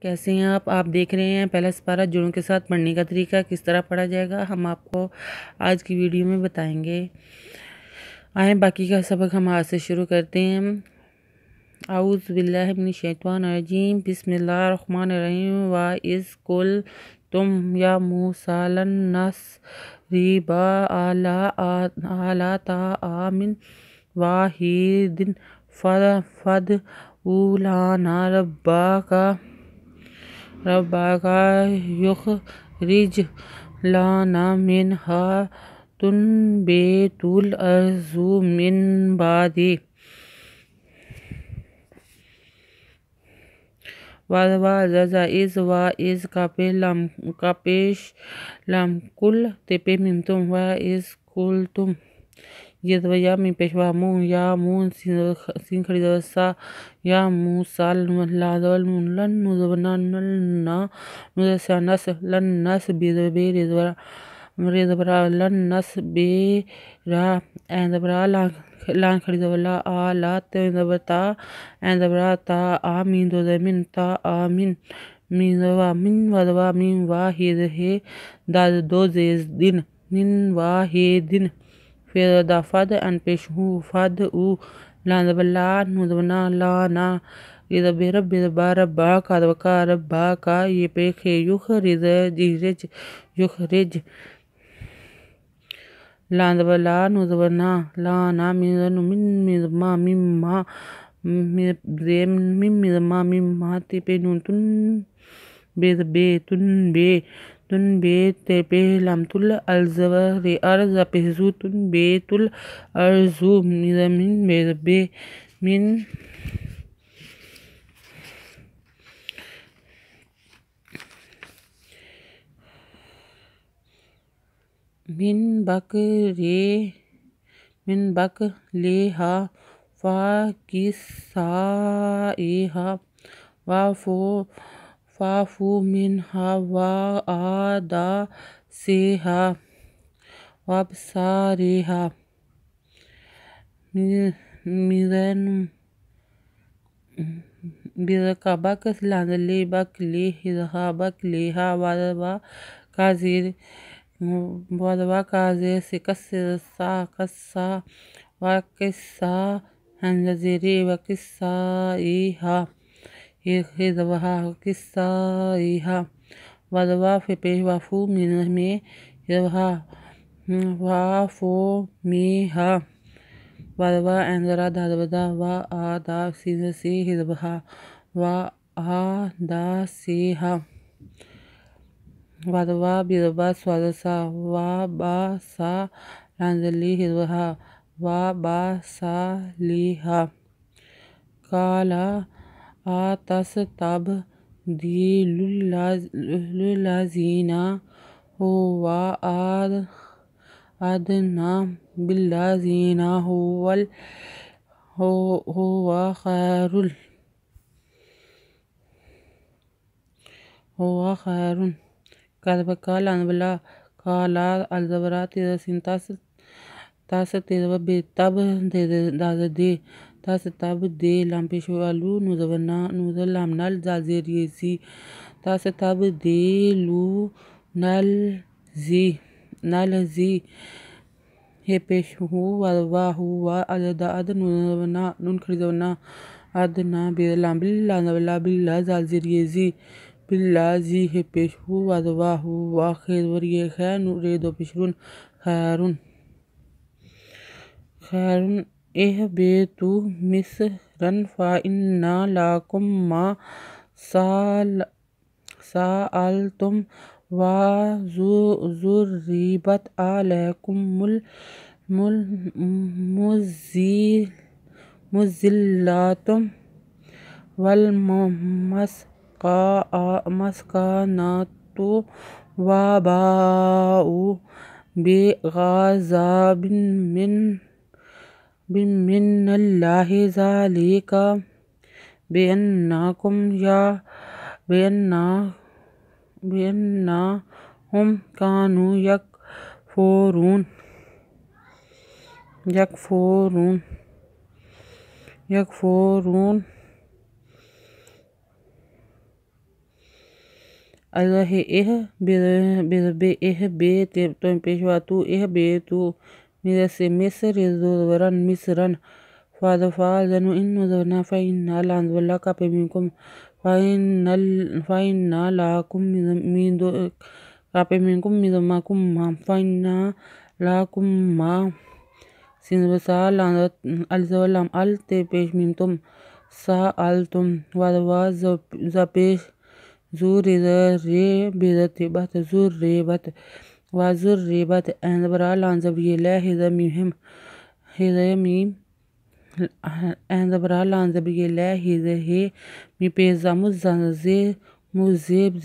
کیسے ہیں آپ دیکھ رہے ہیں پہلا سپارہ جڑوں کے ساتھ پڑھنے کا طریقہ کس طرح پڑھا جائے گا ہم آپ کو آج کی ویڈیو میں بتائیں گے۔ آئیں باقی کا سبق ہم آج سے شروع کرتے ہیں۔ اعوذ باللہ من الشیطان الرجیم، بسم اللہ الرحمن الرحیم۔ وَإِذْ قُلْتُمْ يَا مُوسَىٰ لَن نَّصْبِرَ عَلَىٰ طَعَامٍ وَاحِدٍ فَادْعُ لَنَا رَبَّكَ يُخْرِجْ لَنَا مِنْهَا تُنبِتُ الْأَرْضُ مِنْ بَعْدِ وَإِذْ کا پیش لام کل تپے میم تم وَإِذْ قُلْتُمْ یا میم پیش وامون یا مون سین کھڑی زبر سا یا موسیٰ لا زبر لن نزبنا نل سا نس لن نس بے زبرا لن نس بے را این زبرا لان کھڑی زبر لا آ تے زبر تا این زبرا تا آمین دو زمین تا آمین مین زبا من وزبا مین واحد ہے دا دو زیز دن من واحدن پھر دا فد ان پیش ہو فد او لان زبر لا نو زبنا لانا یہ زبر رب زبا ربا کا زبکا ربا کا یہ پیخ یخرج لان زبر لا نو زبنا لانا من زبما مما مما تپے نون تن تن بے تپے لام تل الزبر ارز پیزو تن بے تل ارزو من بے من بک لیہا فاکسائہا وافو منہا وآدا سیہا وابساریہا بیزکا بک لانزلی بک لیہا وادوا کازیر سے کسا وکسا ہنزری وکسائیہا ہزوہا وکسائیہا وادوا پیش وافو میں ہزوہا وافو میہا وادوا انزرا دازبدا وآدا سی ہزوہا وآدا سیہا وادوا بیزبا سوادسا واباسا لانزلی ہزوہا واباسالیہا کالا آتستبدیل الذین هو ادنی بالذین هو خیر کذبکا لانزبلا کالا الزبرات سین تاس تیزب بے تب دازدے تاس تب دے لام پیشو الو نوزر لام نل زازیر یزی تاس تب دے لو نل زی ہے پیش ہو وادوا ہوا ادد نون کھڑی زبنا ادنا بے لام بلا زبلا بلا زازیر یزی بلا زی ہے پیش ہو وادوا ہوا خیر یہ خیر ریدو پیشرون خیرون اہبتو مصرن فإن لکم ما سألتم وضربت علیکم المذلة والمسکنۃ وباءوا بغضب من اللہ ذلک بأنہم کانوا یکفرون الہ اہ بے اہ بے تو پیشوا تو اہ بے تو مصر مصر ورن مصرن فا زنو ان زنا فإنا لانزبلا کاپے منکم فإنا لاکم من دو کاپے منکم مدماکم ما فإنا لاکم ما سنبسا لانزت الزولام ال تے پیش منتم سا التم ودوا ز پیش زور ری بیدت بات زور ری بات وزور ری بات اندبرا لانزب یلا ہدا میم ہدا میم اندبرا لانزب یلا ہدا ہے می پیزا مزانزے مزیب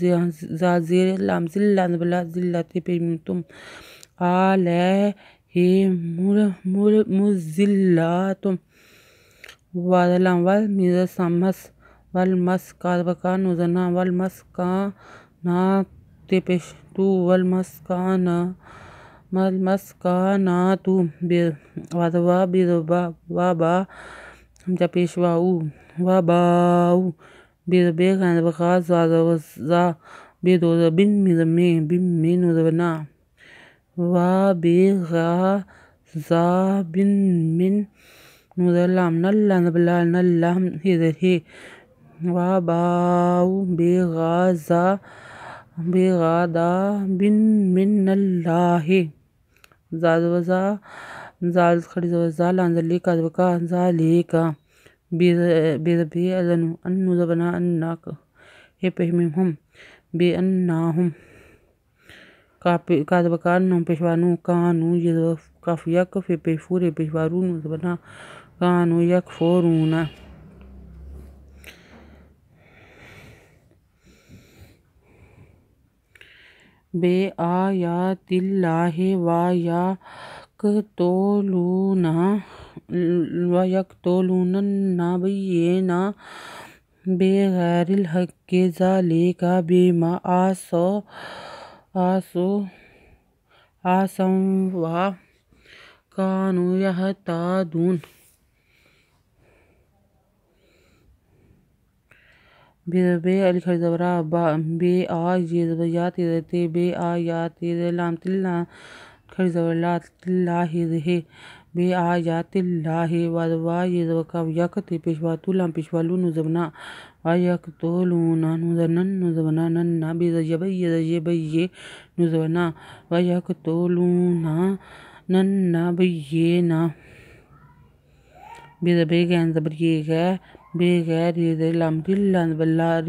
زازیر لامزل لانزبلا زلات پی منتم آلہ ہے مزلاتم وادلام والمیز سامس والمس کادبکا نوزنا والمس کانا تیپش تو والمس کانا تو وادوا بیدبا وابا جپیشواو واباو بیدبے غندبکا زادوزا بیدوزا بن می نوزبنا وابغا بن من نوزلام نلانزبلا نلام ہدر ہے واباو بغادا بن من اللہ زادوزا زال خریزوزا لانزلی کادبکا زالیکا بیدبے ازنو انو زبنا اناک ہے پہمہم بے اناہم کادبکا نو پیشوانو کانو یدو کافیاک فی پیفور پیشوارو نو زبنا کانو یکفورونا بے آیات اللہ ویقتلون النبیین بغیر الحق ذالک بما عصوا وکانوا یعتدون بیدبے الخریزورا بے آیات بے آیات لام تلان خریزورا اللہ ہے بے آیات اللہ وادوا یدوکا یکتے پیشواتو لام پیشوالو نوزبنا ویقتلون نوزبنا ننا بیدبے نوزبنا ویقتلون ننبیین بیدبے غنزبریگا بغیر لام ریل لانزبلا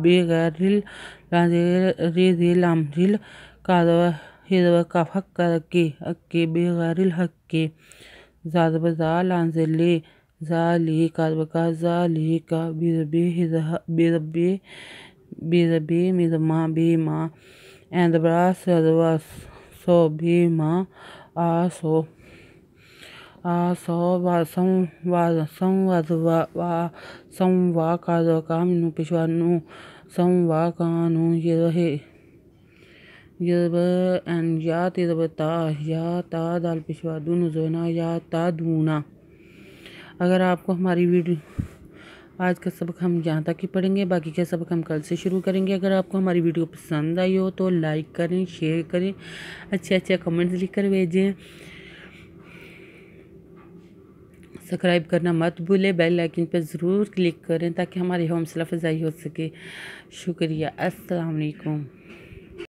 بغیر ریل لام ریل کادوا ہدوا کاف حق اکے بغیر الحق زادبزا لانزلے زالی کادبکا زالیکا بیدبے مدما بیما اندبرا سدوا سو بیما آسو سموا کادبکا منو پیشوانو سموا کانو یدو ہے یدب ان یا تا دال پیشوادو نوزونا یا تا دونا۔ اگر آپ کو ہماری ویڈیو آج کا سبق ہم یہاں تک ہی پڑھیں گے، باقی کا سبق ہم کل سے شروع کریں گے۔ اگر آپ کو ہماری ویڈیو پسند آئی ہو تو لائک کریں، شیئر کریں، اچھے کمنٹس لکھ کر بھیجیں، سبسکرائب کرنا مت بھولیں، بیل آئیکن پر ضرور کلک کریں تاکہ ہماری حوصلہ افزائی ہو سکے۔ شکریہ، السلام علیکم۔